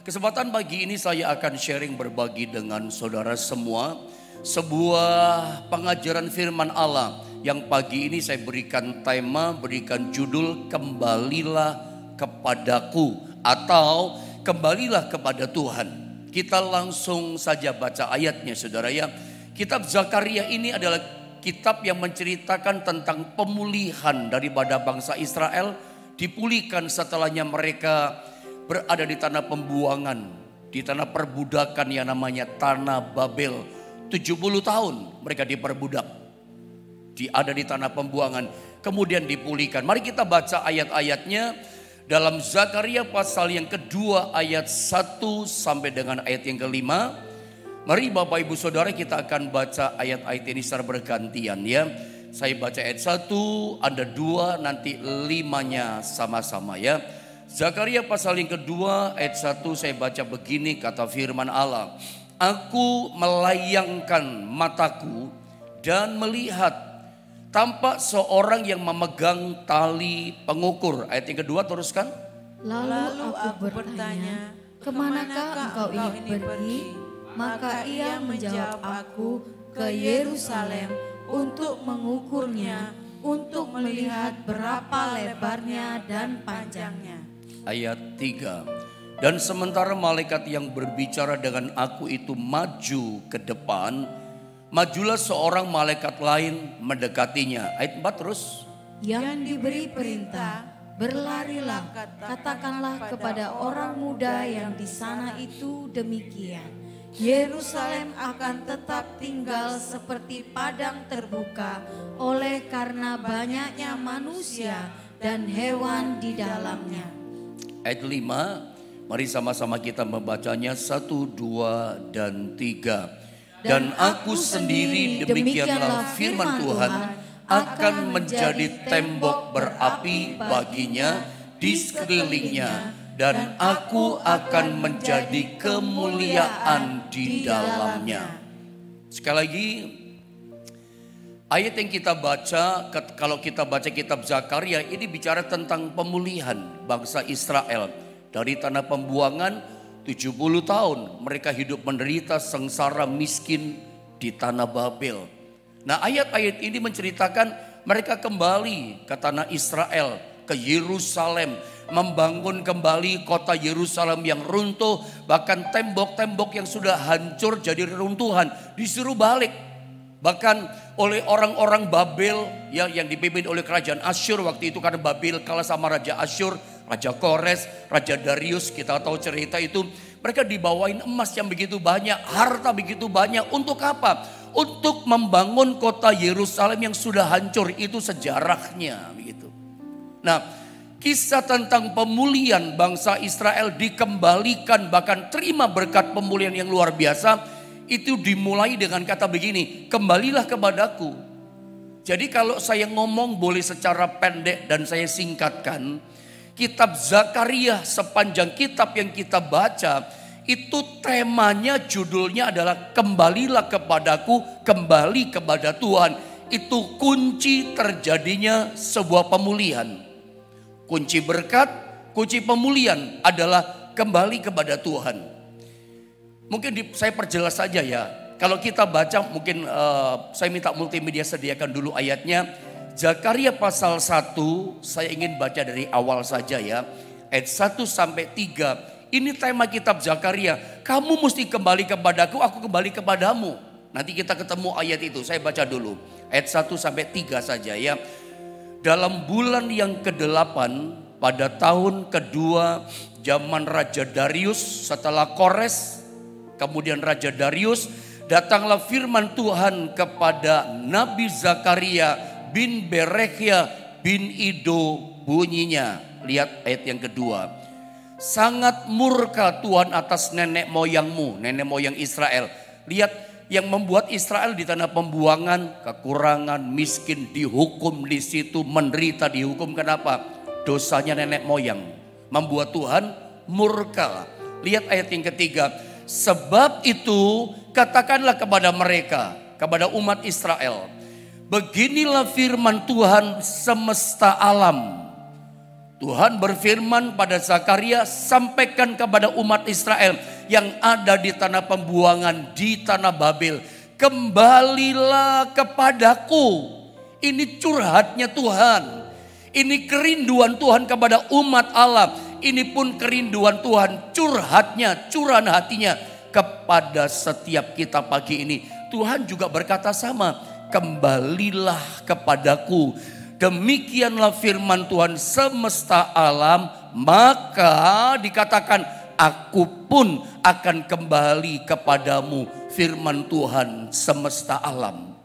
Kesempatan pagi ini saya akan sharing berbagi dengan saudara semua sebuah pengajaran firman Allah yang pagi ini saya berikan tema, berikan judul Kembalilah Kepadaku atau Kembalilah kepada Tuhan. Kita langsung saja baca ayatnya saudara ya. Kitab Zakaria ini adalah kitab yang menceritakan tentang pemulihan daripada bangsa Israel, dipulihkan setelahnya mereka berada di tanah pembuangan, di tanah perbudakan yang namanya tanah Babel. 70 tahun mereka diperbudak, ada di tanah pembuangan, kemudian dipulihkan. Mari kita baca ayat-ayatnya dalam Zakaria pasal yang kedua ayat 1 sampai dengan ayat yang kelima. Mari Bapak Ibu Saudara kita akan baca ayat-ayat ini secara bergantian ya. Saya baca ayat 1, Anda 2, nanti 5-nya sama-sama ya. Zakaria pasal yang kedua ayat 1 saya baca begini kata firman Allah. Aku melayangkan mataku dan melihat tampak seorang yang memegang tali pengukur. Ayat yang kedua teruskan. Lalu aku bertanya, kemanakah engkau ini pergi? Maka ia menjawab aku, ke Yerusalem untuk mengukurnya, untuk melihat berapa lebarnya dan panjangnya. Ayat 3. Dan sementara malaikat yang berbicara dengan aku itu maju ke depan, majulah seorang malaikat lain mendekatinya. Ayat 4 terus. Yang diberi perintah, berlarilah, katakanlah kepada orang muda yang di sana itu demikian. Yerusalem akan tetap tinggal seperti padang terbuka oleh karena banyaknya manusia dan hewan di dalamnya. Ayat 5, mari sama-sama kita membacanya 1, 2, dan 3. Dan aku sendiri demikianlah firman Tuhan akan menjadi tembok berapi baginya di sekelilingnya. Dan aku akan menjadi kemuliaan di dalamnya. Sekali lagi, ayat yang kita baca, kalau kita baca kitab Zakaria ini bicara tentang pemulihan bangsa Israel. Dari tanah pembuangan 70 tahun mereka hidup menderita sengsara miskin di tanah Babel. Nah ayat-ayat ini menceritakan mereka kembali ke tanah Israel, ke Yerusalem. Membangun kembali kota Yerusalem yang runtuh. Bahkan tembok-tembok yang sudah hancur jadi reruntuhan disuruh balik. Bahkan oleh orang-orang Babel yang dipimpin oleh kerajaan Asyur waktu itu, karena Babel kalah sama Raja Asyur, Raja Kores, Raja Darius, kita tahu cerita itu. Mereka dibawain emas yang begitu banyak, harta begitu banyak. Untuk apa? Untuk membangun kota Yerusalem yang sudah hancur. Itu sejarahnya begitu. Nah, kisah tentang pemulihan bangsa Israel dikembalikan, bahkan terima berkat pemulihan yang luar biasa. Itu dimulai dengan kata begini, kembalilah kepadaku. Jadi kalau saya ngomong boleh secara pendek dan saya singkatkan. Kitab Zakaria sepanjang kitab yang kita baca, itu temanya judulnya adalah kembalilah kepadaku, kembali kepada Tuhan. Itu kunci terjadinya sebuah pemulihan. Kunci berkat, kunci pemulihan adalah kembali kepada Tuhan. Mungkin saya perjelas saja ya. Kalau kita baca mungkin saya minta multimedia sediakan dulu ayatnya. Zakaria pasal 1 saya ingin baca dari awal saja ya. Ayat 1 sampai 3. Ini tema kitab Zakaria. Kamu mesti kembali kepadaku, aku kembali kepadamu. Nanti kita ketemu ayat itu. Saya baca dulu. Ayat 1 sampai 3 saja ya. Dalam bulan yang ke-8 pada tahun kedua zaman Raja Darius setelah Kores, kemudian Raja Darius, datanglah firman Tuhan kepada Nabi Zakaria bin Berekhia bin Ido bunyinya. Lihat ayat yang kedua. Sangat murka Tuhan atas nenek moyangmu, nenek moyang Israel. Lihat yang membuat Israel di tanah pembuangan, kekurangan, miskin, dihukum di situ, menderita dihukum. Kenapa? Dosanya nenek moyang membuat Tuhan murka. Lihat ayat yang ketiga. Sebab itu katakanlah kepada mereka, kepada umat Israel, beginilah firman Tuhan semesta alam. Tuhan berfirman pada Zakaria, sampaikan kepada umat Israel yang ada di tanah pembuangan di tanah Babel, kembalilah kepadaku. Ini curhatnya Tuhan. Ini kerinduan Tuhan kepada umat Allah. Ini pun kerinduan Tuhan, curhatnya, curahan hatinya kepada setiap kita pagi ini. Tuhan juga berkata sama, kembalilah kepadaku. Demikianlah firman Tuhan semesta alam, maka dikatakan aku pun akan kembali kepadamu, firman Tuhan semesta alam.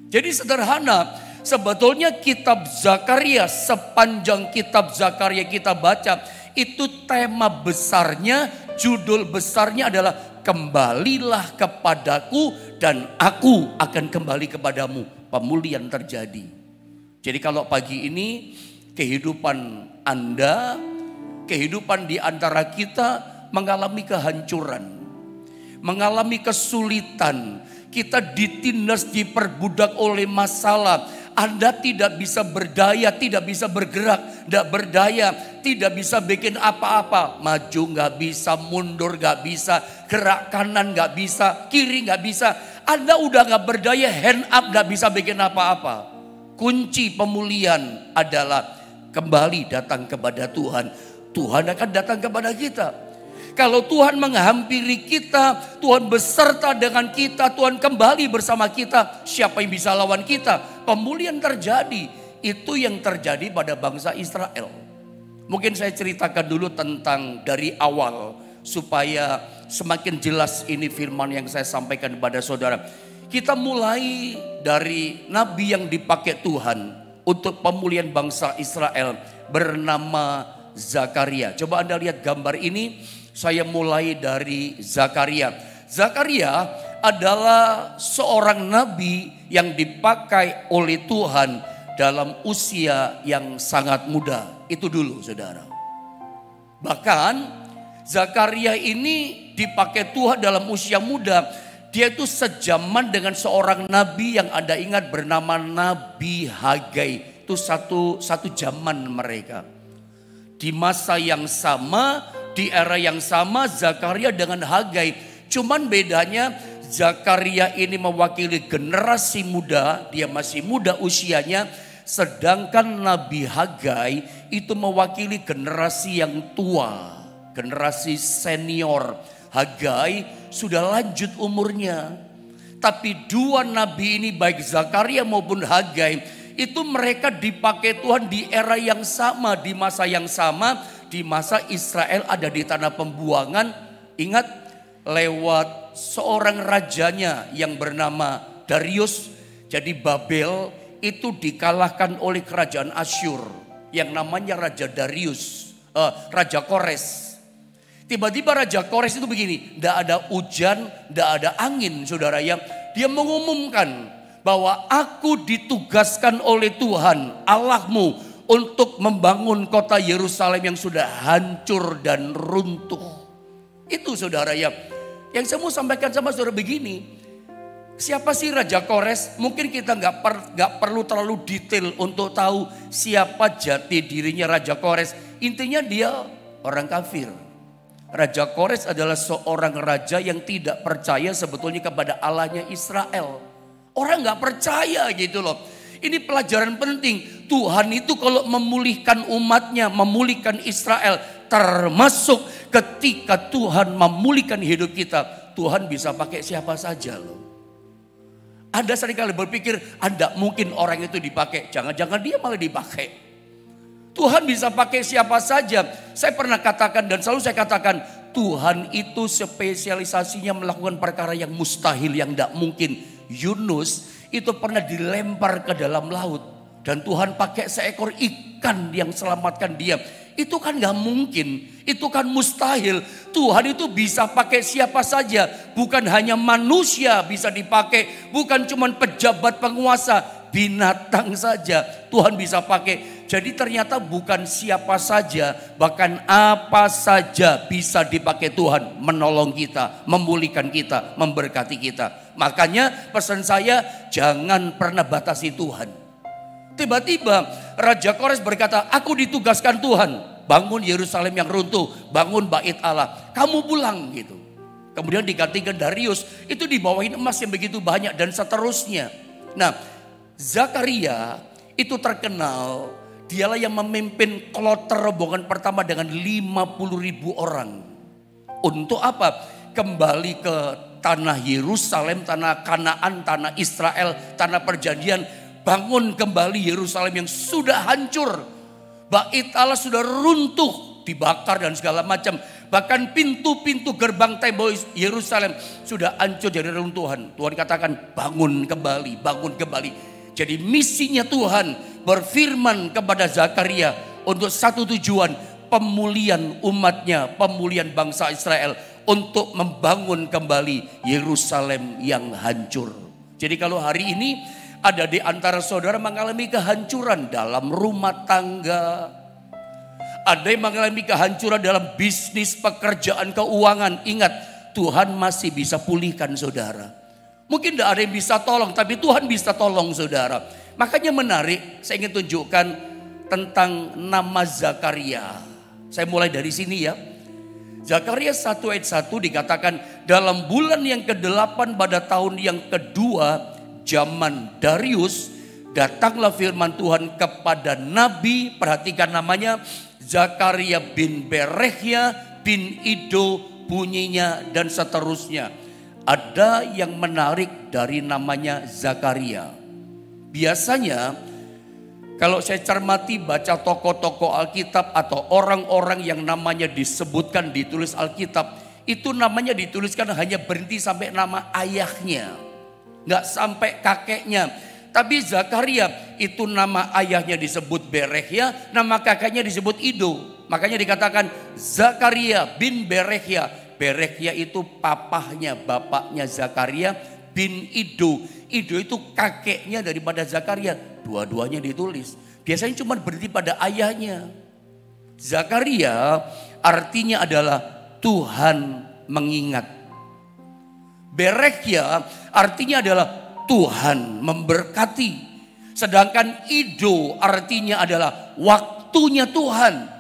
Jadi sederhana, sebetulnya kitab Zakaria, sepanjang kitab Zakaria kita baca, itu tema besarnya, judul besarnya adalah kembalilah kepadaku dan aku akan kembali kepadamu. Pemulihan terjadi. Jadi kalau pagi ini kehidupan Anda, kehidupan di antara kita mengalami kehancuran, mengalami kesulitan, kita ditindas, diperbudak oleh masalah. Anda tidak bisa berdaya, tidak bisa bergerak, tidak berdaya, tidak bisa bikin apa-apa. Maju nggak bisa, mundur nggak bisa, gerak kanan nggak bisa, kiri nggak bisa. Anda udah nggak berdaya, hand up nggak bisa bikin apa-apa. Kunci pemulihan adalah kembali datang kepada Tuhan. Tuhan akan datang kepada kita. Kalau Tuhan menghampiri kita, Tuhan beserta dengan kita, Tuhan kembali bersama kita, siapa yang bisa lawan kita? Pemulihan terjadi. Itu yang terjadi pada bangsa Israel. Mungkin saya ceritakan dulu tentang dari awal, supaya semakin jelas ini firman yang saya sampaikan kepada saudara. Kita mulai dari nabi yang dipakai Tuhan untuk pemulihan bangsa Israel bernama Zakaria. Coba Anda lihat gambar ini. Saya mulai dari Zakaria. Zakaria adalah seorang nabi yang dipakai oleh Tuhan dalam usia yang sangat muda. Itu dulu saudara. Bahkan Zakaria ini dipakai Tuhan dalam usia muda. Dia itu sejaman dengan seorang nabi yang Anda ingat bernama Nabi Hagai. Itu satu zaman mereka. Di masa yang sama, di era yang sama, Zakaria dengan Hagai. Cuman bedanya Zakaria ini mewakili generasi muda, dia masih muda usianya. Sedangkan Nabi Hagai itu mewakili generasi yang tua, generasi senior. Hagai sudah lanjut umurnya. Tapi dua nabi ini baik Zakaria maupun Hagai itu mereka dipakai Tuhan di era yang sama, di masa yang sama, di masa Israel ada di tanah pembuangan. Ingat, lewat seorang rajanya yang bernama Darius. Jadi Babel itu dikalahkan oleh kerajaan Asyur yang namanya Raja Darius, Raja Kores. Tiba-tiba Raja Kores itu begini, tidak ada hujan, tidak ada angin saudara ya. Dia mengumumkan bahwa aku ditugaskan oleh Tuhan Allahmu untuk membangun kota Yerusalem yang sudah hancur dan runtuh. Itu saudara ya. Yang saya mau sampaikan sama saudara begini, siapa sih Raja Kores? Mungkin kita nggak perlu terlalu detail untuk tahu siapa jati dirinya Raja Kores. Intinya dia orang kafir. Raja Kores adalah seorang raja yang tidak percaya sebetulnya kepada Allahnya Israel. Orang nggak percaya gitu loh. Ini pelajaran penting. Tuhan itu kalau memulihkan umatnya, memulihkan Israel, termasuk ketika Tuhan memulihkan hidup kita, Tuhan bisa pakai siapa saja loh. Anda seringkali berpikir, Anda mungkin orang itu dipakai. Jangan-jangan dia malah dipakai. Tuhan bisa pakai siapa saja. Saya pernah katakan dan selalu saya katakan, Tuhan itu spesialisasinya melakukan perkara yang mustahil, yang tidak mungkin. Yunus itu pernah dilempar ke dalam laut dan Tuhan pakai seekor ikan yang selamatkan dia. Itu kan gak mungkin, itu kan mustahil. Tuhan itu bisa pakai siapa saja, bukan hanya manusia bisa dipakai, bukan cuma pejabat penguasa, binatang saja Tuhan bisa pakai. Jadi ternyata bukan siapa saja, bahkan apa saja bisa dipakai Tuhan menolong kita, memulihkan kita, memberkati kita. Makanya pesan saya, jangan pernah batasi Tuhan. Tiba-tiba Raja Kores berkata, aku ditugaskan Tuhan, bangun Yerusalem yang runtuh, bangun bait Allah, kamu pulang gitu. Kemudian digantikan Darius, itu dibawain emas yang begitu banyak dan seterusnya. Nah, Zakaria itu terkenal, dialah yang memimpin kloter rombongan pertama dengan 50.000 orang. Untuk apa? Kembali ke tanah Yerusalem, tanah Kanaan, tanah Israel, tanah perjanjian. Bangun kembali Yerusalem yang sudah hancur. Bait Allah sudah runtuh, dibakar dan segala macam. Bahkan pintu-pintu gerbang tembok Yerusalem sudah hancur dari reruntuhan. Tuhan katakan bangun kembali, bangun kembali. Jadi misinya Tuhan berfirman kepada Zakaria untuk satu tujuan, pemulihan umatnya, pemulihan bangsa Israel, untuk membangun kembali Yerusalem yang hancur. Jadi kalau hari ini ada di antara saudara mengalami kehancuran dalam rumah tangga, ada yang mengalami kehancuran dalam bisnis, pekerjaan, keuangan, ingat Tuhan masih bisa pulihkan saudara. Mungkin tidak ada yang bisa tolong, tapi Tuhan bisa tolong saudara. Makanya menarik, saya ingin tunjukkan tentang nama Zakaria. Saya mulai dari sini ya. Zakaria 1 ayat 1 dikatakan, dalam bulan yang ke-8 pada tahun yang kedua zaman Darius, datanglah firman Tuhan kepada Nabi, perhatikan namanya, Zakaria bin Berechia bin Ido bunyinya dan seterusnya. Ada yang menarik dari namanya Zakaria. Biasanya kalau saya cermati baca tokoh-tokoh Alkitab atau orang-orang yang namanya disebutkan ditulis Alkitab, itu namanya dituliskan hanya berhenti sampai nama ayahnya, nggak sampai kakeknya. Tapi Zakaria itu nama ayahnya disebut Berechia, nama kakeknya disebut Ido. Makanya dikatakan Zakaria bin Berechia. Berechia itu papahnya, bapaknya Zakaria bin Ido. Ido itu kakeknya daripada Zakaria. Dua-duanya ditulis. Biasanya cuma berhenti pada ayahnya. Zakaria artinya adalah Tuhan mengingat. Berechia artinya adalah Tuhan memberkati. Sedangkan Ido artinya adalah waktunya Tuhan.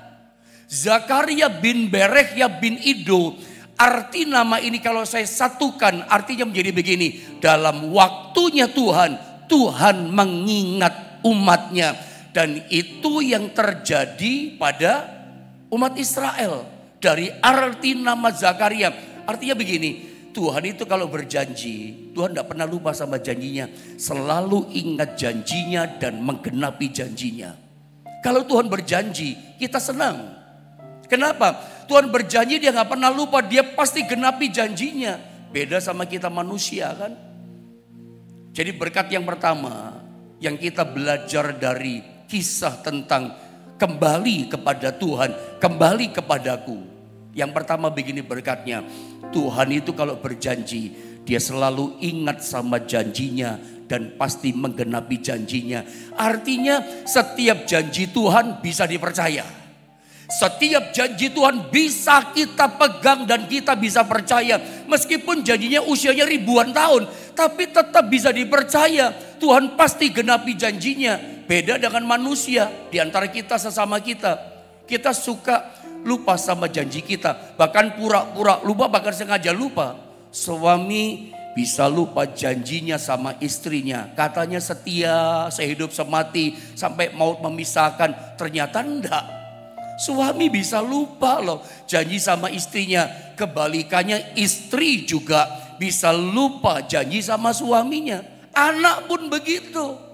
Zakaria bin Berechia bin Ido, arti nama ini kalau saya satukan artinya menjadi begini. Dalam waktunya Tuhan, Tuhan mengingat umatnya. Dan itu yang terjadi pada umat Israel. Dari arti nama Zakaria, artinya begini. Tuhan itu kalau berjanji, Tuhan tidak pernah lupa sama janjinya. Selalu ingat janjinya dan menggenapi janjinya. Kalau Tuhan berjanji, kita senang. Kenapa? Tuhan berjanji, dia gak pernah lupa, dia pasti genapi janjinya. Beda sama kita manusia kan. Jadi berkat yang pertama yang kita belajar dari kisah tentang kembali kepada Tuhan, kembali kepadaku. Yang pertama begini berkatnya, Tuhan itu kalau berjanji, dia selalu ingat sama janjinya dan pasti menggenapi janjinya. Artinya setiap janji Tuhan bisa dipercaya. Setiap janji Tuhan bisa kita pegang dan kita bisa percaya. Meskipun janjinya usianya ribuan tahun, tapi tetap bisa dipercaya. Tuhan pasti genapi janjinya. Beda dengan manusia, di antara kita sesama kita. Kita suka lupa sama janji kita, bahkan pura-pura lupa, bahkan sengaja lupa. Suami bisa lupa janjinya sama istrinya, katanya setia sehidup semati sampai maut memisahkan, ternyata enggak. Suami bisa lupa loh janji sama istrinya, kebalikannya istri juga bisa lupa janji sama suaminya. Anak pun begitu.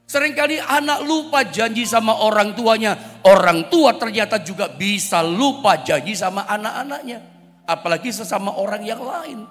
Seringkali anak lupa janji sama orang tuanya. Orang tua ternyata juga bisa lupa janji sama anak-anaknya. Apalagi sesama orang yang lain.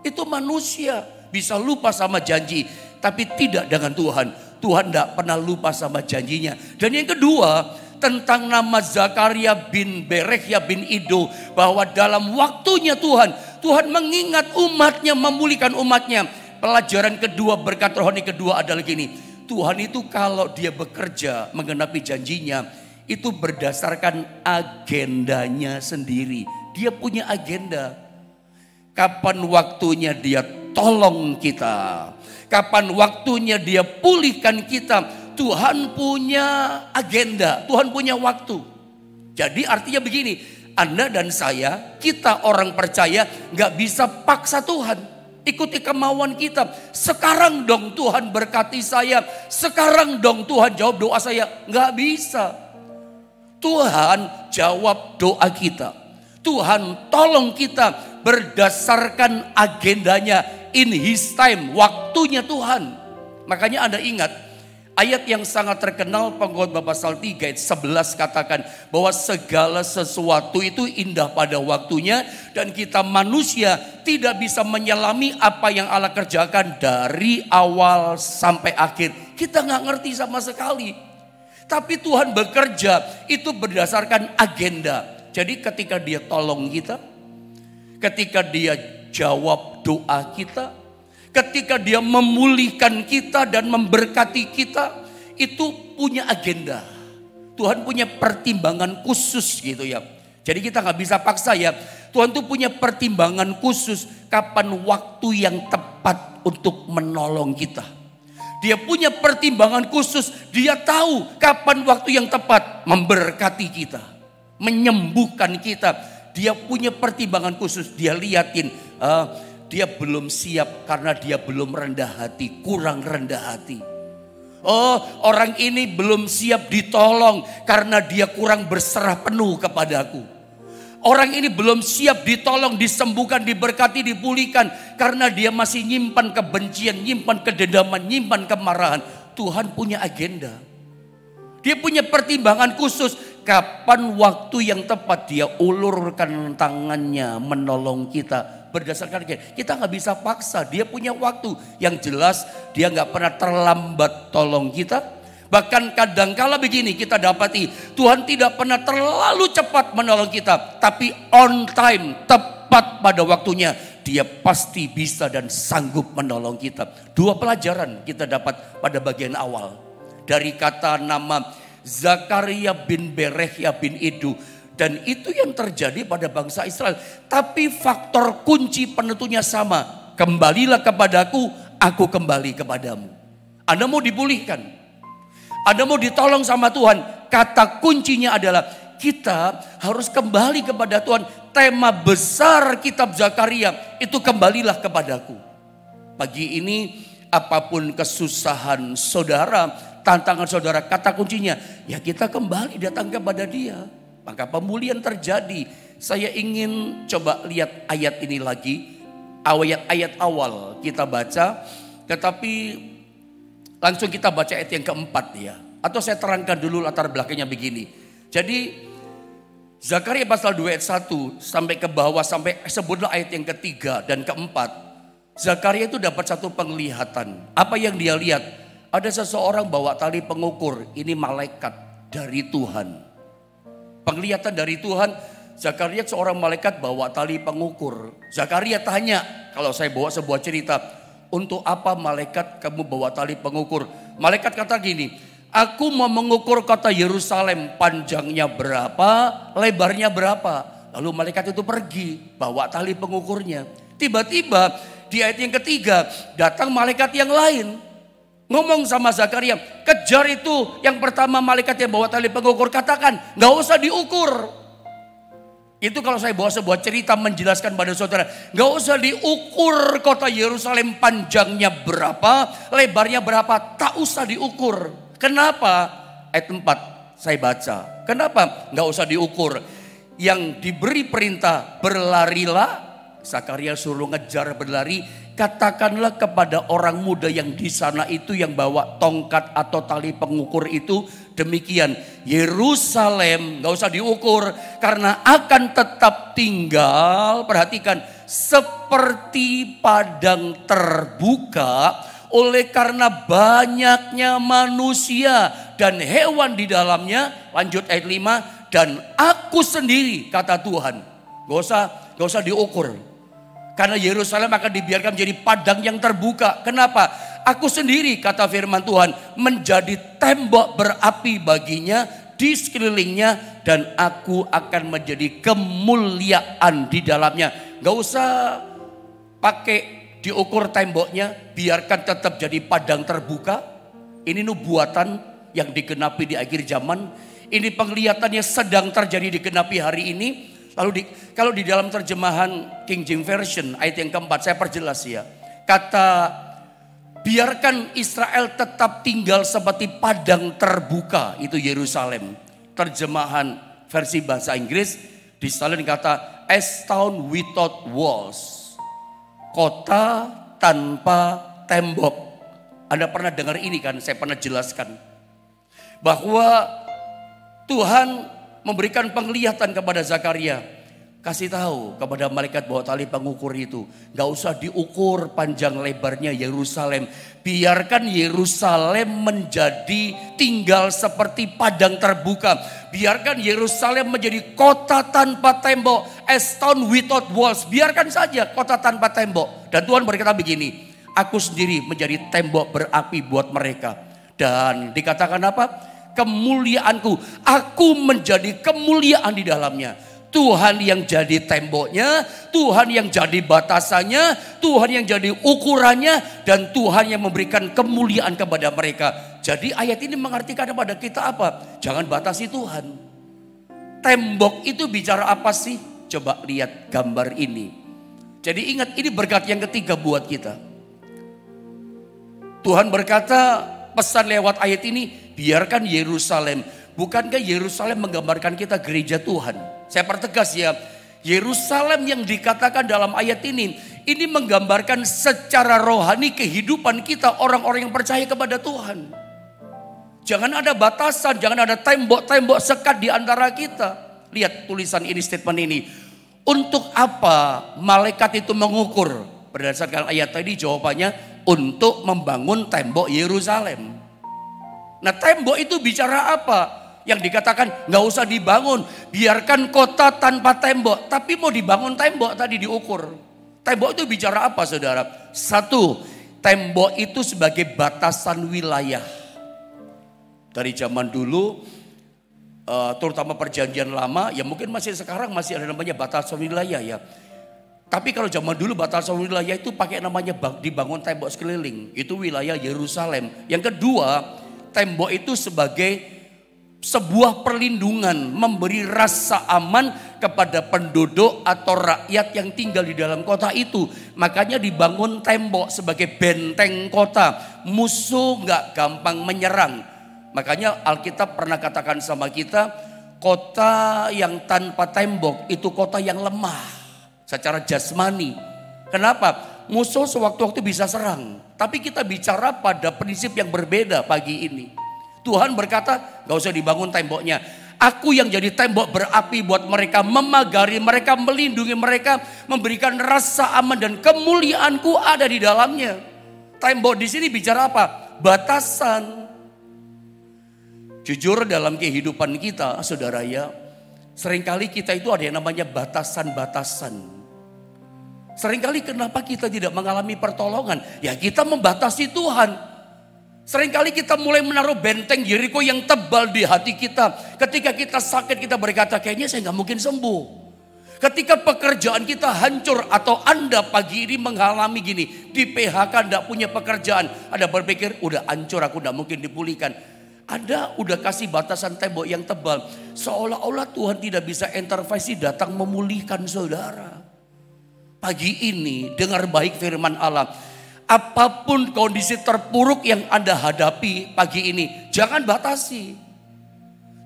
Itu manusia bisa lupa sama janji. Tapi tidak dengan Tuhan. Tuhan tidak pernah lupa sama janjinya. Dan yang kedua, tentang nama Zakaria bin Berechia bin Ido. Bahwa dalam waktunya Tuhan, Tuhan mengingat umatnya, memulihkan umatnya. Pelajaran kedua, berkat rohani kedua adalah gini. Tuhan itu kalau dia bekerja menggenapi janjinya, itu berdasarkan agendanya sendiri. Dia punya agenda. Kapan waktunya dia tolong kita, kapan waktunya dia pulihkan kita, Tuhan punya agenda, Tuhan punya waktu. Jadi artinya begini, Anda dan saya, kita orang percaya gak bisa paksa Tuhan. Ikuti kemauan kita. Sekarang dong Tuhan berkati saya, sekarang dong Tuhan jawab doa saya. Gak bisa. Tuhan jawab doa kita. Tuhan tolong kita berdasarkan agendanya, in His time, waktunya Tuhan. Makanya Anda ingat ayat yang sangat terkenal Pengkhotbah pasal 3 ayat 11 katakan bahwa segala sesuatu itu indah pada waktunya dan kita manusia tidak bisa menyelami apa yang Allah kerjakan dari awal sampai akhir. Kita nggak ngerti sama sekali. Tapi Tuhan bekerja itu berdasarkan agenda. Jadi ketika Dia tolong kita, ketika Dia jawab doa kita, ketika Dia memulihkan kita dan memberkati kita, itu punya agenda. Tuhan punya pertimbangan khusus gitu ya. Jadi kita gak bisa paksa ya. Tuhan tuh punya pertimbangan khusus kapan waktu yang tepat untuk menolong kita. Dia punya pertimbangan khusus. Dia tahu kapan waktu yang tepat memberkati kita, menyembuhkan kita. Dia punya pertimbangan khusus. Dia liatin dia belum siap karena dia belum rendah hati, kurang rendah hati. Oh, orang ini belum siap ditolong karena dia kurang berserah penuh kepadaku. Orang ini belum siap ditolong, disembuhkan, diberkati, dipulihkan karena dia masih nyimpan kebencian, nyimpan kedendaman, nyimpan kemarahan. Tuhan punya agenda. Dia punya pertimbangan khusus. Kapan waktu yang tepat Dia ulurkan tangannya menolong kita. Berdasarkan kita nggak bisa paksa. Dia punya waktu. Yang jelas Dia nggak pernah terlambat tolong kita. Bahkan kadangkala begini kita dapati, Tuhan tidak pernah terlalu cepat menolong kita. Tapi on time, tepat pada waktunya, Dia pasti bisa dan sanggup menolong kita. Dua pelajaran kita dapat pada bagian awal. Dari kata nama Zakaria bin Berechia bin Ido. Dan itu yang terjadi pada bangsa Israel. Tapi faktor kunci penentunya sama. Kembalilah kepadaku, aku kembali kepadamu. Anda mau dipulihkan, Anda mau ditolong sama Tuhan. Kata kuncinya adalah kita harus kembali kepada Tuhan. Tema besar kitab Zakaria itu kembalilah kepadaku. Pagi ini apapun kesusahan saudara, tantangan saudara, kata kuncinya ya kita kembali datang kepada Dia. Maka pemulihan terjadi. Saya ingin coba lihat ayat ini lagi. Ayat awal kita baca. Tetapi langsung kita baca ayat yang keempat ya. Atau saya terangkan dulu latar belakangnya begini. Jadi Zakaria pasal 2 ayat 1 sampai ke bawah, sampai sebutlah ayat yang ketiga dan keempat. Zakaria itu dapat satu penglihatan. Apa yang dia lihat? Ada seseorang bawa tali pengukur. Ini malaikat dari Tuhan. Penglihatan dari Tuhan. Zakaria seorang malaikat bawa tali pengukur. Zakaria tanya, kalau saya bawa sebuah cerita, untuk apa malaikat kamu bawa tali pengukur? Malaikat kata gini, aku mau mengukur kota Yerusalem, panjangnya berapa, lebarnya berapa. Lalu malaikat itu pergi bawa tali pengukurnya. Tiba-tiba di ayat yang ketiga datang malaikat yang lain. Ngomong sama Zakaria, kejar itu. Yang pertama malaikat yang bawa tali pengukur katakan, gak usah diukur. Itu kalau saya bawa sebuah cerita menjelaskan pada saudara, gak usah diukur kota Yerusalem panjangnya berapa, lebarnya berapa, tak usah diukur. Kenapa? Ayat 4 saya baca. Kenapa gak usah diukur? Yang diberi perintah berlarilah, Zakaria suruh ngejar berlari. Katakanlah kepada orang muda yang di sana itu yang bawa tongkat atau tali pengukur itu demikian. Yerusalem gak usah diukur karena akan tetap tinggal. Perhatikan, seperti padang terbuka oleh karena banyaknya manusia dan hewan di dalamnya. Lanjut ayat 5, dan aku sendiri kata Tuhan. Gak usah diukur. Karena Yerusalem akan dibiarkan menjadi padang yang terbuka. Kenapa? Aku sendiri kata firman Tuhan menjadi tembok berapi baginya di sekelilingnya. Dan aku akan menjadi kemuliaan di dalamnya. Gak usah pakai diukur temboknya. Biarkan tetap jadi padang terbuka. Ini nubuatan yang digenapi di akhir zaman. Ini penglihatannya sedang terjadi digenapi hari ini. Lalu kalau di dalam terjemahan King James Version ayat yang keempat, saya perjelas ya. Kata biarkan Israel tetap tinggal seperti padang terbuka, itu Yerusalem. Terjemahan versi bahasa Inggris disalin kata as town without walls, kota tanpa tembok. Anda pernah dengar ini kan? Saya pernah jelaskan bahwa Tuhan memberikan penglihatan kepada Zakaria. Kasih tahu kepada malaikat bahwa tali pengukur itu gak usah diukur panjang lebarnya Yerusalem. Biarkan Yerusalem menjadi tinggal seperti padang terbuka. Biarkan Yerusalem menjadi kota tanpa tembok. As town without walls. Biarkan saja kota tanpa tembok. Dan Tuhan berkata begini, aku sendiri menjadi tembok berapi buat mereka. Dan dikatakan apa? Kemuliaanku, aku menjadi kemuliaan di dalamnya. Tuhan yang jadi temboknya, Tuhan yang jadi batasannya, Tuhan yang jadi ukurannya, dan Tuhan yang memberikan kemuliaan kepada mereka. Jadi ayat ini mengartikan kepada kita apa? Jangan batasi Tuhan. Tembok itu bicara apa sih? Coba lihat gambar ini. Jadi ingat, ini berkat yang ketiga buat kita. Tuhan berkata, pesan lewat ayat ini, biarkan Yerusalem. Bukankah Yerusalem menggambarkan kita gereja Tuhan? Saya pertegas ya, Yerusalem yang dikatakan dalam ayat ini menggambarkan secara rohani kehidupan kita orang-orang yang percaya kepada Tuhan. Jangan ada batasan, jangan ada tembok-tembok sekat di antara kita. Lihat tulisan ini, statement ini. Untuk apa malaikat itu mengukur? Berdasarkan ayat tadi jawabannya untuk membangun tembok Yerusalem. Nah, tembok itu bicara apa? Yang dikatakan nggak usah dibangun, biarkan kota tanpa tembok. Tapi mau dibangun tembok tadi diukur. Tembok itu bicara apa, saudara? Satu, tembok itu sebagai batasan wilayah. Dari zaman dulu, terutama perjanjian lama, ya mungkin masih sekarang masih ada namanya batasan wilayah ya. Tapi kalau zaman dulu batasan wilayah itu pakai namanya dibangun tembok sekeliling. Itu wilayah Yerusalem. Yang kedua, tembok itu sebagai sebuah perlindungan, memberi rasa aman kepada penduduk atau rakyat yang tinggal di dalam kota itu. Makanya dibangun tembok sebagai benteng kota. Musuh gak gampang menyerang. Makanya Alkitab pernah katakan sama kita, kota yang tanpa tembok itu kota yang lemah secara jasmani. Kenapa? Musuh sewaktu-waktu bisa serang. Tapi kita bicara pada prinsip yang berbeda pagi ini. Tuhan berkata, gak usah dibangun temboknya. Aku yang jadi tembok berapi buat mereka, memagari mereka, melindungi mereka, memberikan rasa aman dan kemuliaanku ada di dalamnya. Tembok di sini bicara apa? Batasan. Jujur dalam kehidupan kita, saudara ya, seringkali kita itu ada yang namanya batasan-batasan. Seringkali kenapa kita tidak mengalami pertolongan? Ya kita membatasi Tuhan. Seringkali kita mulai menaruh benteng Yeriko yang tebal di hati kita. Ketika kita sakit kita berkata kayaknya saya gak mungkin sembuh. Ketika pekerjaan kita hancur atau Anda pagi ini mengalami gini. Di PHK gak punya pekerjaan. Anda berpikir udah hancur aku gak mungkin dipulihkan. Anda udah kasih batasan tembok yang tebal. Seolah-olah Tuhan tidak bisa intervensi datang memulihkan saudara. Pagi ini dengar baik firman Allah. Apapun kondisi terpuruk yang Anda hadapi pagi ini, jangan batasi.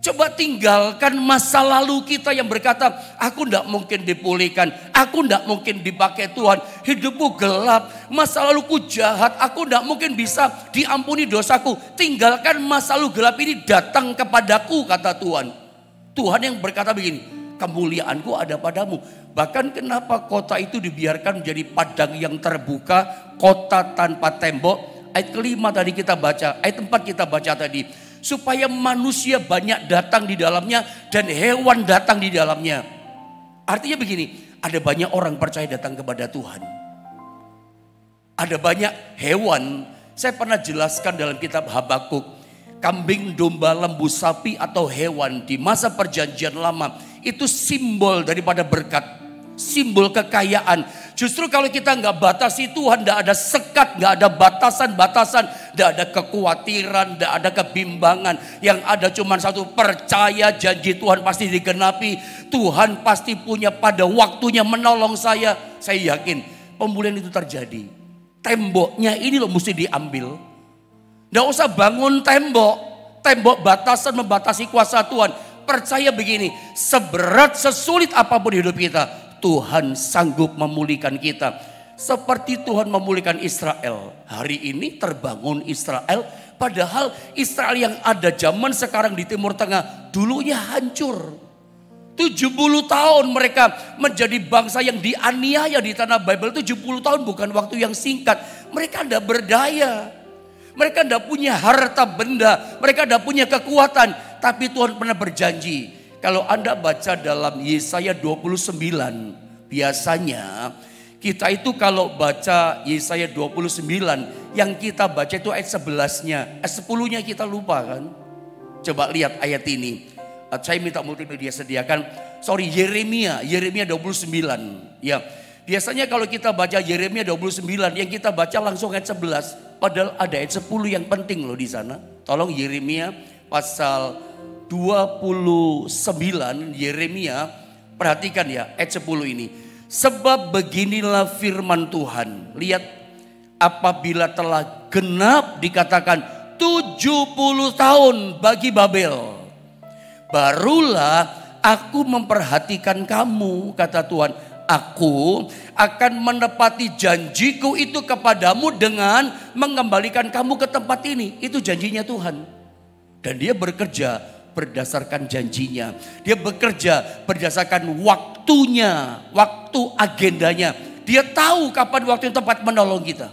Coba tinggalkan masa lalu kita yang berkata, aku tidak mungkin dipulihkan, aku tidak mungkin dipakai Tuhan, hidupku gelap, masa laluku jahat, aku tidak mungkin bisa diampuni dosaku. Tinggalkan masa lalu gelap ini, datang kepadaku, kata Tuhan. Tuhan yang berkata begini, kemuliaanku ada padamu. Bahkan kenapa kota itu dibiarkan menjadi padang yang terbuka, kota tanpa tembok. Ayat kelima tadi kita baca, ayat 4 kita baca tadi. Supaya manusia banyak datang di dalamnya dan hewan datang di dalamnya. Artinya begini, ada banyak orang percaya datang kepada Tuhan. Ada banyak hewan, saya pernah jelaskan dalam kitab Habakuk. Kambing, domba, lembu, sapi atau hewan di masa perjanjian lama itu simbol daripada berkat. Simbol kekayaan, Justru kalau kita nggak batasi Tuhan, nggak ada sekat, nggak ada batasan-batasan, nggak ada kekhawatiran, nggak ada kebimbangan. Yang ada cuma satu, percaya janji Tuhan pasti digenapi. Tuhan pasti punya pada waktunya menolong saya. Saya yakin pemulihan itu terjadi. Temboknya ini loh mesti diambil. Nggak usah bangun tembok. Tembok batasan membatasi kuasa Tuhan. Percaya begini, seberat sesulit apapun hidup kita, Tuhan sanggup memulihkan kita. Seperti Tuhan memulihkan Israel. Hari ini terbangun Israel. Padahal Israel yang ada zaman sekarang di Timur Tengah dulunya hancur. 70 tahun mereka menjadi bangsa yang dianiaya di tanah Babel. 70 tahun bukan waktu yang singkat. Mereka tidak berdaya. Mereka tidak punya harta benda. Mereka tidak punya kekuatan. Tapi Tuhan pernah berjanji. Kalau Anda baca dalam Yesaya 29, biasanya kita itu kalau baca Yesaya 29, yang kita baca itu ayat 11-nya, ayat 10-nya kita lupa kan. Coba lihat ayat ini. Saya minta multimedia sediakan. Yeremia 29. Ya, biasanya kalau kita baca Yeremia 29, yang kita baca langsung ayat 11. Padahal ada ayat 10 yang penting loh di sana. Tolong Yeremia pasal 29, Yeremia, perhatikan ya ayat 10 ini. Sebab beginilah firman Tuhan. Lihat, apabila telah genap dikatakan 70 tahun bagi Babel, barulah aku memperhatikan kamu, kata Tuhan. Aku akan menepati janjiku itu kepadamu dengan mengembalikan kamu ke tempat ini. Itu janjinya Tuhan. Dan dia bekerja berdasarkan janjinya. Dia bekerja berdasarkan waktunya, waktu agendanya. Dia tahu kapan waktu yang tepat menolong kita.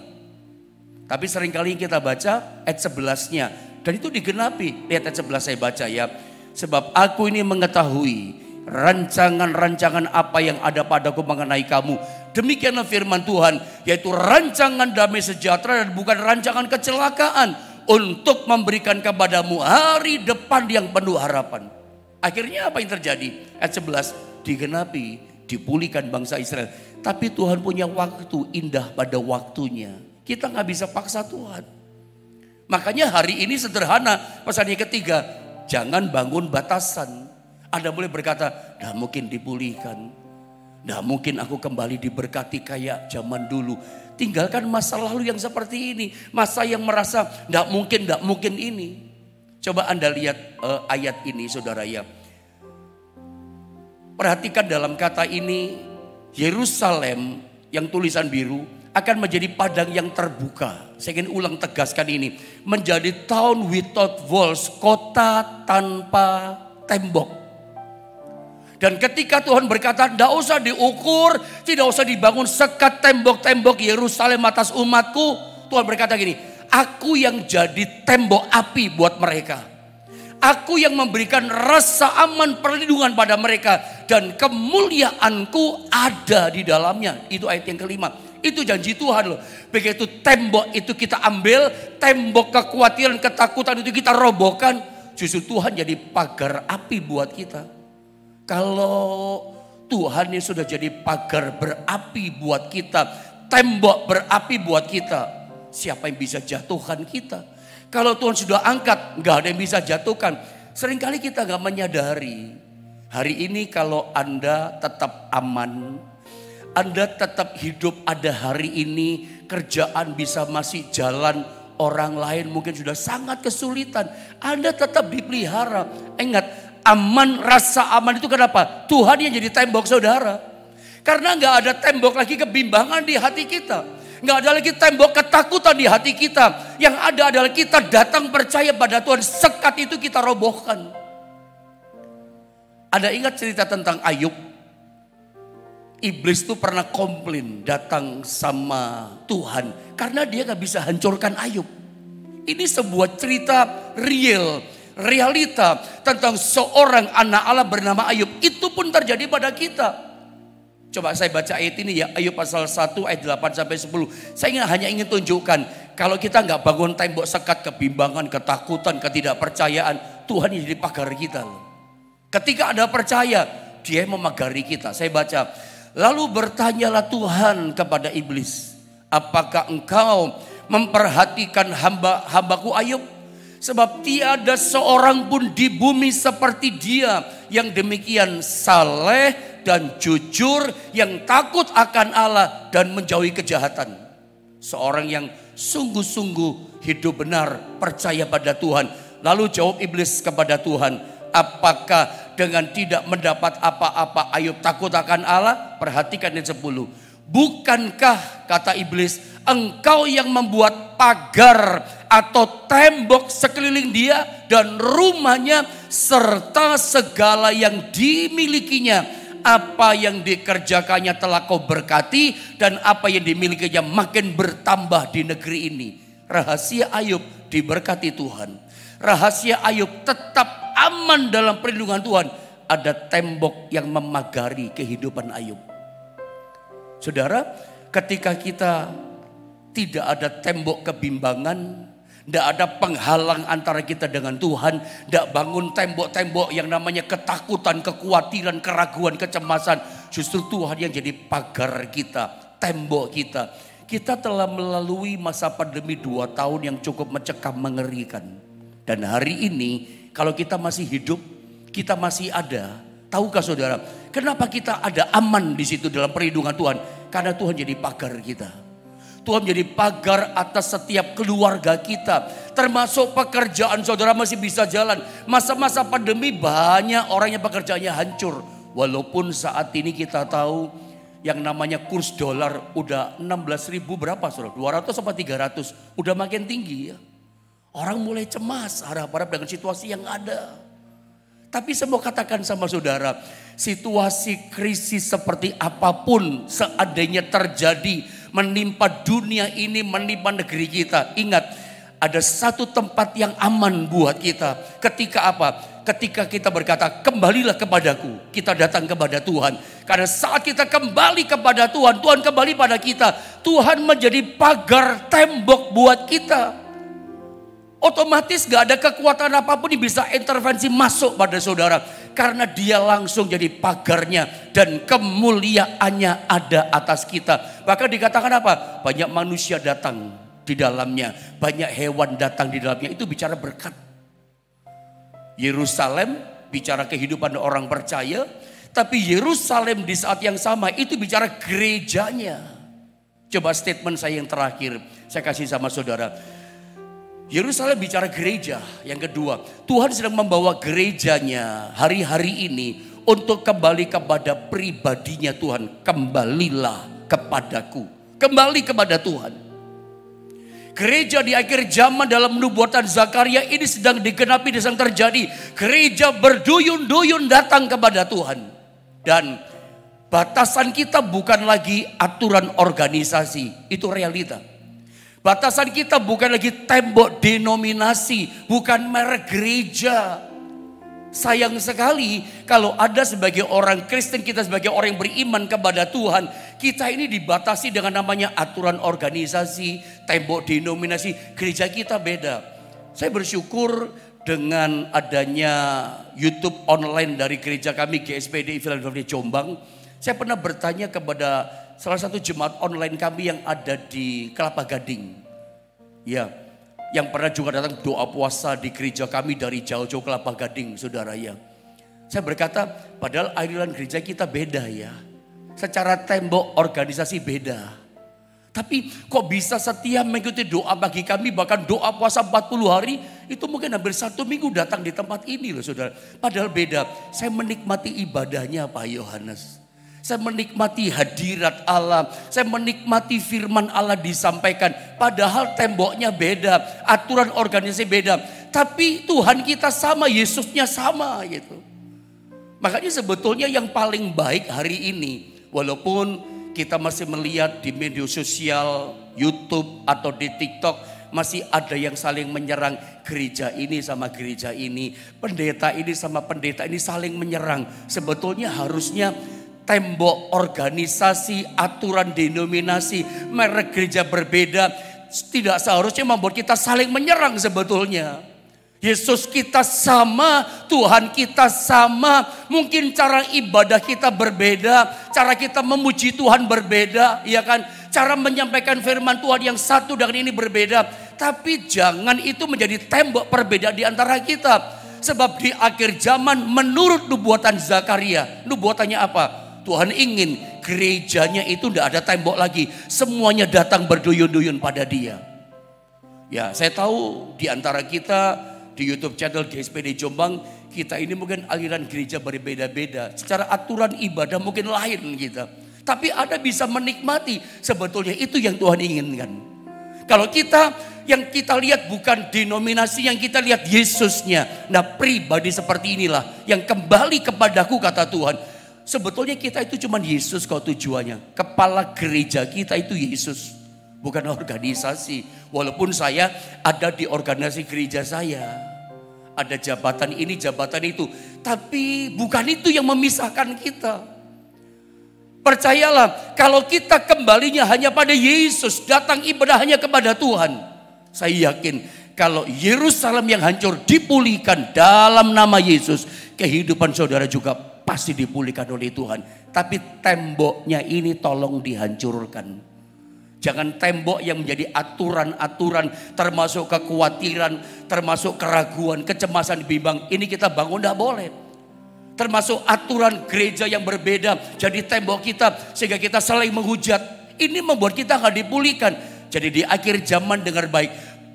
Tapi seringkali kita baca ayat 11-nya. Dan itu digenapi. Lihat ayat 11 saya baca ya. Sebab aku ini mengetahui rancangan-rancangan apa yang ada padaku mengenai kamu. Demikianlah firman Tuhan. Yaitu rancangan damai sejahtera dan bukan rancangan kecelakaan. Untuk memberikan kepadamu hari depan yang penuh harapan. Akhirnya apa yang terjadi? Ayat 11, digenapi, dipulihkan bangsa Israel. Tapi Tuhan punya waktu indah pada waktunya. Kita gak bisa paksa Tuhan. Makanya hari ini sederhana, pesan yang ketiga, jangan bangun batasan. Anda boleh berkata, gak mungkin dipulihkan. Gak mungkin aku kembali diberkati kayak zaman dulu. Tinggalkan masa lalu yang seperti ini. Masa yang merasa tidak mungkin ini. Coba Anda lihat ayat ini saudara ya. Perhatikan dalam kata ini. Yerusalem yang tulisan biru akan menjadi padang yang terbuka. Saya ingin ulang tegaskan ini. Menjadi town without walls. Kota tanpa tembok. Dan ketika Tuhan berkata, tidak usah diukur, tidak usah dibangun sekat tembok-tembok Yerusalem atas umatku. Tuhan berkata gini, aku yang jadi tembok api buat mereka. Aku yang memberikan rasa aman perlindungan pada mereka. Dan kemuliaanku ada di dalamnya. Itu ayat yang kelima. Itu janji Tuhan loh. Begitu tembok itu kita ambil, tembok kekhawatiran, ketakutan itu kita robohkan. Justru Tuhan jadi pagar api buat kita. Kalau Tuhan yang sudah jadi pagar berapi buat kita, tembok berapi buat kita, siapa yang bisa jatuhkan kita? Kalau Tuhan sudah angkat, gak ada yang bisa jatuhkan. Seringkali kita gak menyadari. Hari ini kalau Anda tetap aman, Anda tetap hidup ada hari ini, kerjaan bisa masih jalan, orang lain mungkin sudah sangat kesulitan, Anda tetap dipelihara. Ingat, aman, rasa aman itu kenapa? Tuhan yang jadi tembok saudara. Karena gak ada tembok lagi kebimbangan di hati kita. Gak ada lagi tembok ketakutan di hati kita. Yang ada adalah kita datang percaya pada Tuhan. Sekat itu kita robohkan. Ada ingat cerita tentang Ayub? Iblis itu pernah komplain datang sama Tuhan. Karena dia gak bisa hancurkan Ayub. Ini sebuah cerita real. Realita tentang seorang anak Allah bernama Ayub. Itu pun terjadi pada kita. Coba saya baca ayat ini ya. Ayub pasal 1 ayat 8-10. Saya hanya ingin tunjukkan. Kalau kita gak bangun tembok sekat kebimbangan, ketakutan, ketidakpercayaan. Tuhan yang jadi pagar kita loh. Ketika ada percaya, dia memagari kita. Saya baca. Lalu bertanyalah Tuhan kepada iblis, apakah engkau memperhatikan hambaku Ayub? Sebab tiada seorang pun di bumi seperti dia yang demikian saleh dan jujur, yang takut akan Allah dan menjauhi kejahatan. Seorang yang sungguh-sungguh hidup benar, percaya pada Tuhan. Lalu jawab iblis kepada Tuhan, apakah dengan tidak mendapat apa-apa Ayub takut akan Allah? Perhatikan yang 10. Bukankah, kata iblis, engkau yang membuat pagar atau tembok sekeliling dia dan rumahnya serta segala yang dimilikinya? Apa yang dikerjakannya telah kau berkati, dan apa yang dimilikinya makin bertambah di negeri ini. Rahasia Ayub diberkati Tuhan. Rahasia Ayub tetap aman dalam perlindungan Tuhan. Ada tembok yang memagari kehidupan Ayub. Saudara, ketika kita tidak ada tembok kebimbangan, tidak ada penghalang antara kita dengan Tuhan, tidak bangun tembok-tembok yang namanya ketakutan, kekhawatiran, keraguan, kecemasan. Justru Tuhan yang jadi pagar kita, tembok kita. Kita telah melalui masa pandemi 2 tahun yang cukup mencekam, mengerikan. Dan hari ini kalau kita masih hidup, kita masih ada. Tahukah saudara, kenapa kita ada aman di situ dalam perlindungan Tuhan? Karena Tuhan jadi pagar kita. Tuhan menjadi pagar atas setiap keluarga kita. Termasuk pekerjaan saudara masih bisa jalan. Masa-masa pandemi banyak orang yang pekerjaannya hancur. Walaupun saat ini kita tahu yang namanya kurs dolar udah 16.000 berapa saudara? 200 sampai 300. Udah makin tinggi ya. Orang mulai cemas harap-harap dengan situasi yang ada. Tapi saya mau katakan sama saudara, situasi krisis seperti apapun seandainya terjadi menimpa dunia ini, menimpa negeri kita. Ingat, ada satu tempat yang aman buat kita. Ketika apa? Ketika kita berkata, kembalilah kepadaku. Kita datang kepada Tuhan. Karena saat kita kembali kepada Tuhan, Tuhan kembali pada kita. Tuhan menjadi pagar tembok buat kita. Otomatis gak ada kekuatan apapun yang bisa intervensi masuk pada saudara. Karena dia langsung jadi pagarnya dan kemuliaannya ada atas kita. Bahkan dikatakan apa? Banyak manusia datang di dalamnya. Banyak hewan datang di dalamnya. Itu bicara berkat. Yerusalem bicara kehidupan orang percaya. Tapi Yerusalem di saat yang sama itu bicara gerejanya. Coba statement saya yang terakhir. Saya kasih sama saudara. Yerusalem bicara gereja. Yang kedua, Tuhan sedang membawa gerejanya hari-hari ini untuk kembali kepada pribadinya Tuhan. Kembalilah kepadaku. Kembali kepada Tuhan. Gereja di akhir zaman dalam nubuatan Zakaria ini sedang digenapi, sedang terjadi. Gereja berduyun-duyun datang kepada Tuhan. Dan batasan kita bukan lagi aturan organisasi. Itu realita. Batasan kita bukan lagi tembok denominasi, bukan merek gereja. Sayang sekali kalau ada sebagai orang Kristen, kita sebagai orang yang beriman kepada Tuhan, kita ini dibatasi dengan namanya aturan organisasi, tembok denominasi. Gereja kita beda. Saya bersyukur dengan adanya YouTube online dari gereja kami GSPD Philadelphia Jombang. Saya pernah bertanya kepada salah satu jemaat online kami yang ada di Kelapa Gading. Ya, yang pernah juga datang doa puasa di gereja kami dari jauh-jauh Kelapa Gading, saudara ya. Saya berkata, padahal aliran gereja kita beda ya. Secara tembok organisasi beda. Tapi kok bisa setia mengikuti doa bagi kami, bahkan doa puasa 40 hari, itu mungkin hampir 1 minggu datang di tempat ini loh saudara. Padahal beda, saya menikmati ibadahnya Pak Yohanes. Saya menikmati hadirat Allah. Saya menikmati firman Allah disampaikan. Padahal temboknya beda. Aturan organisasi beda. Tapi Tuhan kita sama. Yesusnya sama gitu. Makanya sebetulnya yang paling baik hari ini. Walaupun kita masih melihat di media sosial, YouTube atau di TikTok. Masih ada yang saling menyerang. Gereja ini sama gereja ini. Pendeta ini sama pendeta ini saling menyerang. Sebetulnya harusnya tembok organisasi, aturan denominasi, merek gereja berbeda tidak seharusnya membuat kita saling menyerang sebetulnya. Yesus kita sama, Tuhan kita sama. Mungkin cara ibadah kita berbeda, cara kita memuji Tuhan berbeda, ya kan? Cara menyampaikan firman Tuhan yang satu dengan ini berbeda. Tapi jangan itu menjadi tembok perbedaan di antara kita. Sebab di akhir zaman menurut nubuatan Zakaria, nubuatannya apa? Tuhan ingin gerejanya itu tidak ada tembok lagi. Semuanya datang berduyun-duyun pada Dia. Ya, saya tahu di antara kita di YouTube channel GSPD Jombang, kita ini mungkin aliran gereja berbeda-beda. Secara aturan ibadah mungkin lain kita. Tapi Anda bisa menikmati sebetulnya itu yang Tuhan inginkan. Kalau kita, yang kita lihat bukan denominasi, yang kita lihat Yesusnya. Nah, pribadi seperti inilah yang kembali kepadaku kata Tuhan. Sebetulnya kita itu cuma Yesus kok tujuannya. Kepala gereja kita itu Yesus, bukan organisasi. Walaupun saya ada di organisasi gereja saya, ada jabatan ini, jabatan itu, tapi bukan itu yang memisahkan kita. Percayalah, kalau kita kembalinya hanya pada Yesus, datang ibadah hanya kepada Tuhan, saya yakin kalau Yerusalem yang hancur dipulihkan dalam nama Yesus, kehidupan saudara juga pasti dipulihkan oleh Tuhan. Tapi temboknya ini tolong dihancurkan. Jangan tembok yang menjadi aturan-aturan, termasuk kekhawatiran, termasuk keraguan, kecemasan, bimbang. Ini kita bangun tidak boleh. Termasuk aturan gereja yang berbeda jadi tembok kita sehingga kita saling menghujat. Ini membuat kita nggak dipulihkan. Jadi di akhir zaman dengar baik,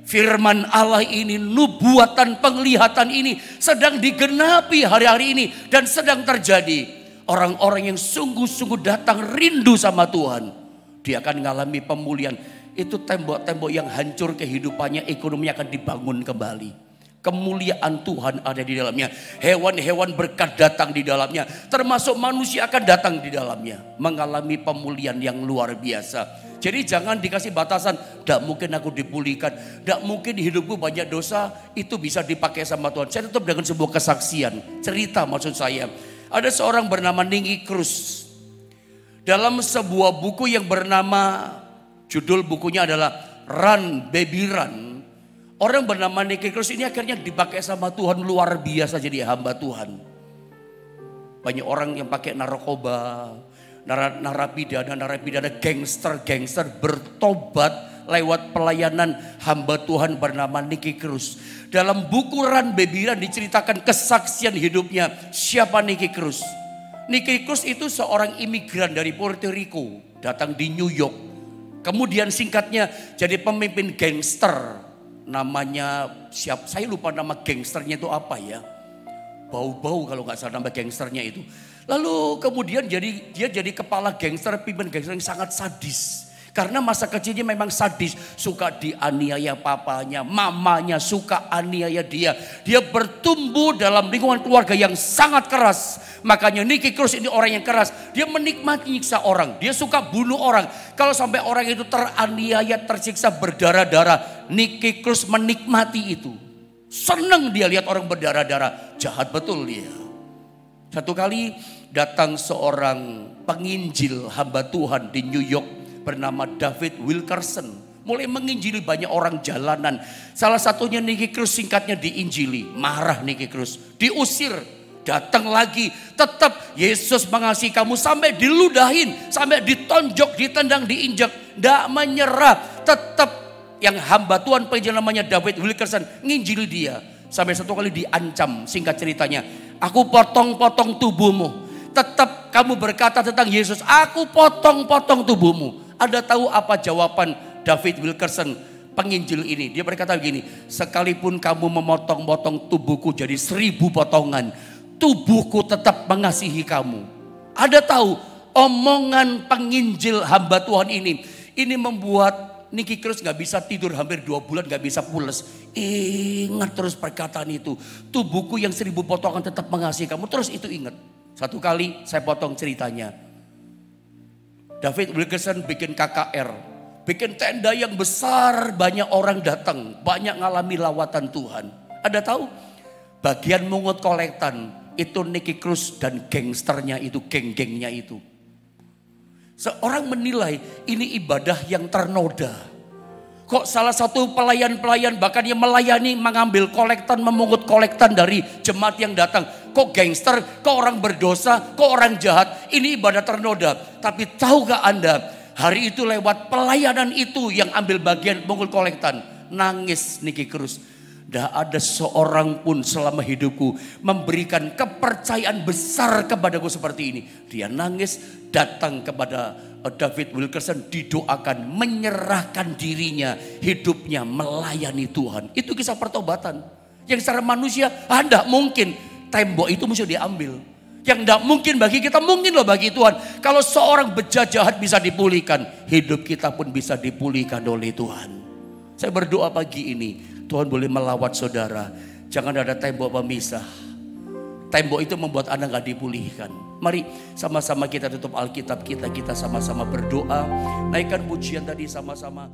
firman Allah ini, nubuatan penglihatan ini sedang digenapi hari-hari ini dan sedang terjadi. Orang-orang yang sungguh-sungguh datang rindu sama Tuhan, dia akan mengalami pemulihan. Itu tembok-tembok yang hancur kehidupannya, ekonominya akan dibangun kembali. Kemuliaan Tuhan ada di dalamnya. Hewan-hewan berkat datang di dalamnya. Termasuk manusia akan datang di dalamnya. Mengalami pemulihan yang luar biasa. Jadi jangan dikasih batasan. Tidak mungkin aku dipulihkan. Tidak mungkin hidupku banyak dosa. Itu bisa dipakai sama Tuhan. Saya tutup dengan sebuah kesaksian. Cerita maksud saya. Ada seorang bernama Ningyi Krus. Dalam sebuah buku yang bernama, judul bukunya adalah Run Baby Run. Orang bernama Ningyi Krus ini akhirnya dipakai sama Tuhan luar biasa jadi hamba Tuhan. Banyak orang yang pakai narkoba, narapidana, gangster bertobat lewat pelayanan hamba Tuhan bernama Ningyi Krus. Dalam buku Run Baby Run diceritakan kesaksian hidupnya. Siapa Ningyi Krus? Ningyi Krus itu seorang imigran dari Puerto Rico, datang di New York. Kemudian singkatnya jadi pemimpin gangster. Namanya saya lupa nama gangsternya itu apa ya. Bau-bau kalau nggak salah nama gangsternya itu. Lalu kemudian dia jadi kepala gangster, pimpin gangster yang sangat sadis. Karena masa kecilnya memang sadis, suka dianiaya papanya, mamanya suka aniaya dia. Dia bertumbuh dalam lingkungan keluarga yang sangat keras. Makanya Ningyi Krus ini orang yang keras. Dia menikmati nyiksa orang, dia suka bunuh orang. Kalau sampai orang itu teraniaya, tersiksa berdarah-darah, Ningyi Krus menikmati itu. Senang dia lihat orang berdarah-darah, jahat betul dia. Satu kali datang seorang penginjil hamba Tuhan di New York, bernama David Wilkerson, mulai menginjili banyak orang jalanan. Salah satunya Ningyi Krus, singkatnya diinjili. Marah Ningyi Krus, diusir, datang lagi. Tetap Yesus mengasihi kamu, sampai diludahin, sampai ditonjok, ditendang, diinjak. Tidak menyerah, tetap yang hamba Tuhan penginjil namanya David Wilkerson nginjili dia. Sampai satu kali diancam, singkat ceritanya, aku potong-potong tubuhmu. Tetap kamu berkata tentang Yesus, aku potong-potong tubuhmu. Ada tahu apa jawaban David Wilkerson, penginjil ini? Dia berkata begini, sekalipun kamu memotong-potong tubuhku jadi 1000 potongan, tubuhku tetap mengasihi kamu. Ada tahu omongan penginjil hamba Tuhan ini membuat Ningyi Krus gak bisa tidur hampir 2 bulan, gak bisa pules. Ingat terus perkataan itu, tubuhku yang 1000 potongan tetap mengasihi kamu. Terus itu ingat. Satu kali saya potong ceritanya. David Wilkerson bikin KKR, bikin tenda yang besar, banyak orang datang, banyak ngalami lawatan Tuhan. Ada tahu? Bagian mungut kolektan itu Ningyi Krus dan gangsternya itu, geng-gengnya itu. Seorang menilai ini ibadah yang ternoda. Kok salah satu pelayan-pelayan bahkan yang melayani mengambil kolektan, memungut kolektan dari jemaat yang datang. Kok gangster, kok orang berdosa, kok orang jahat. Ini ibadah ternoda. Tapi tahukah Anda, hari itu lewat pelayanan itu yang ambil bagian mengungut kolektan. Nangis Niki Cruz. Tidak ada seorang pun selama hidupku memberikan kepercayaan besar kepadaku seperti ini. Dia nangis, datang kepada David Wilkerson, didoakan, menyerahkan dirinya, hidupnya melayani Tuhan. Itu kisah pertobatan. Yang secara manusia, tidak mungkin. Tembok itu mesti diambil. Yang tidak mungkin bagi kita, mungkin loh bagi Tuhan. Kalau seorang bejat jahat bisa dipulihkan, hidup kita pun bisa dipulihkan oleh Tuhan. Saya berdoa pagi ini, Tuhan boleh melawat saudara. Jangan ada tembok pemisah. Tembok itu membuat Anda gak dipulihkan. Mari sama-sama kita tutup Alkitab kita sama-sama berdoa. Naikkan pujian tadi sama-sama.